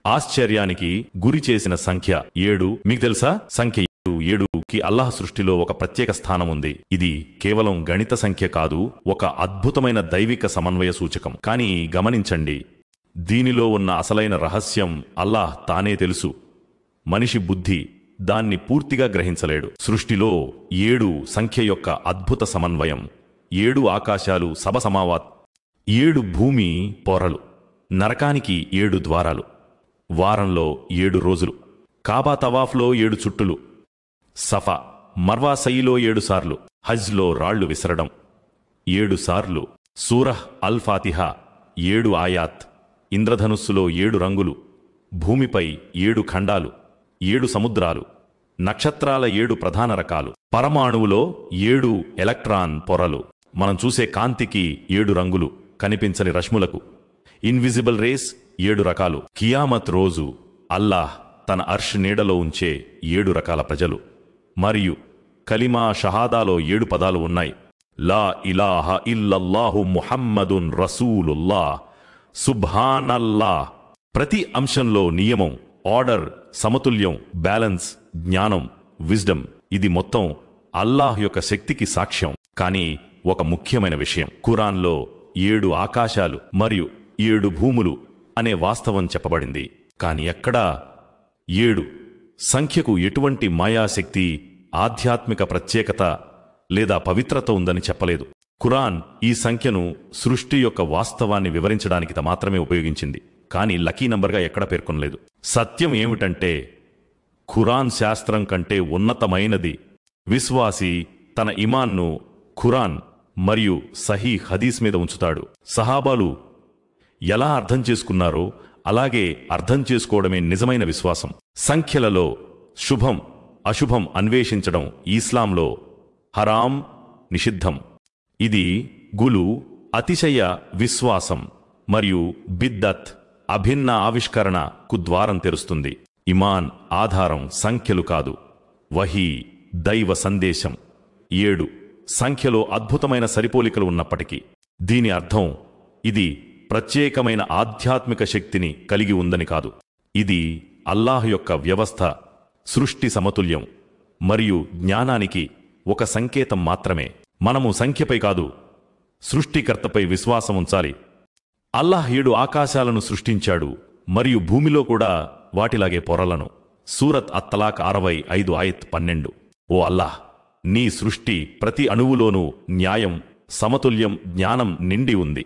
ఆశ్చర్యానికి గురి చేసిన సంఖ్య 7. మీకు తెలుసా, సంఖ్య 7కి అల్లాహ్ సృష్టిలో ఒక ప్రత్యేక స్థానం ఉంది. ఇది కేవలం గణిత సంఖ్య కాదు, ఒక అద్భుతమైన దైవిక సమన్వయ సూచకం. కానీ గమనించండి, దీనిలో ఉన్న అసలైన రహస్యం అల్లాహ్ తానే తెలుసు. మనిషి బుద్ధి దాన్ని పూర్తిగా గ్రహించలేడు. సృష్టిలో 7 సంఖ్య యొక్క అద్భుత సమన్వయం. 7 ఆకాశాలు సభసమావాత్, 7 భూమి పొరలు, నరకానికి 7 ద్వారాలు, వారంలో 7 రోజులు, కాబా తవాఫ్లో 7 చుట్టులు, సఫా మర్వా సయిలో 7 సార్లు, హజ్లో రాళ్లు విసరడం 7 సార్లు, సూరహ్ అల్ ఫాతిహా 7 ఆయాత్, ఇంద్రధనుస్సులో 7 రంగులు, భూమిపై 7 ఖండాలు, 7 సముద్రాలు, నక్షత్రాల 7 ప్రధాన రకాలు, పరమాణువులో 7 ఎలక్ట్రాన్ పొరలు, మనం చూసే కాంతికి 7 రంగులు, కనిపించని రశ్ములకు ఇన్విజిబుల్ రేస్ 7 రకాలు. కియామత్ రోజు అల్లాహ్ తన అర్ష్ నీడలో ఉంచే 7 రకాల ప్రజలు. మరియు కలిమా షహాదాలో 7 పదాలు ఉన్నాయి. లా ఇలాహ ఇల్లల్లాహు ముహమ్మదున్ రసూలుల్లాహ్, సుబ్హానల్లాహ్. ప్రతి అంశంలో నియమం, ఆర్డర్, సమతుల్యం, బ్యాలెన్స్, జ్ఞానం, విజ్డమ్. ఇది మొత్తం అల్లాహ్ యొక్క శక్తికి సాక్ష్యం. కానీ ఒక ముఖ్యమైన విషయం, ఖురాన్లో 7 ఆకాశాలు మరియు 7 భూములు అనే వాస్తవం చెప్పబడింది. కాని ఎక్కడా 7 సంఖ్యకు ఎటువంటి మాయాశక్తి, ఆధ్యాత్మిక ప్రత్యేకత లేదా పవిత్రత ఉందని చెప్పలేదు. ఖురాన్ ఈ సంఖ్యను సృష్టి యొక్క వాస్తవాన్ని వివరించడానికి మాత్రమే ఉపయోగించింది, కానీ లకీ నంబర్గా ఎక్కడ పేర్కొనలేదు. సత్యం ఏమిటంటే, ఖురాన్ శాస్త్రం కంటే ఉన్నతమైనది. విశ్వాసి తన ఇమాన్ను ఖురాన్ మరియు సహీ హదీస్ మీద ఉంచుతాడు. సహాబాలు ఎలా అర్థం చేసుకున్నారో అలాగే అర్థం చేసుకోవడమే నిజమైన విశ్వాసం. సంఖ్యలలో శుభం అశుభం అన్వేషించడం ఇస్లాంలో హరాం, నిషిద్ధం. ఇది గులు, అతిశయ విశ్వాసం మరియు బిద్దత్, అభిన్న ఆవిష్కరణకు ద్వారం తెరుస్తుంది. ఇమాన్ ఆధారం సంఖ్యలు కాదు, వహీ, దైవ సందేశం. 7 సంఖ్యలో అద్భుతమైన సరిపోలికలు ఉన్నప్పటికీ దీని అర్థం ఇది ప్రత్యేకమైన ఆధ్యాత్మిక శక్తిని కలిగి ఉందని కాదు. ఇది అల్లాహ్ యొక్క వ్యవస్థ, సృష్టి సమతుల్యం మరియు జ్ఞానానికి ఒక సంకేతం మాత్రమే. మనము సంఖ్యపై కాదు, సృష్టికర్తపై విశ్వాసం ఉంచాలి. అల్లాహ్ 7 ఆకాశాలను సృష్టించాడు మరియు భూమిలో కూడా వాటిలాగే పొరలను. సూరత్ అత్తలాక్ 65 ఆయత్ 12. ఓ అల్లాహ్, నీ సృష్టి ప్రతి అణువులోనూ న్యాయం, సమతుల్యం, జ్ఞానం నిండి ఉంది.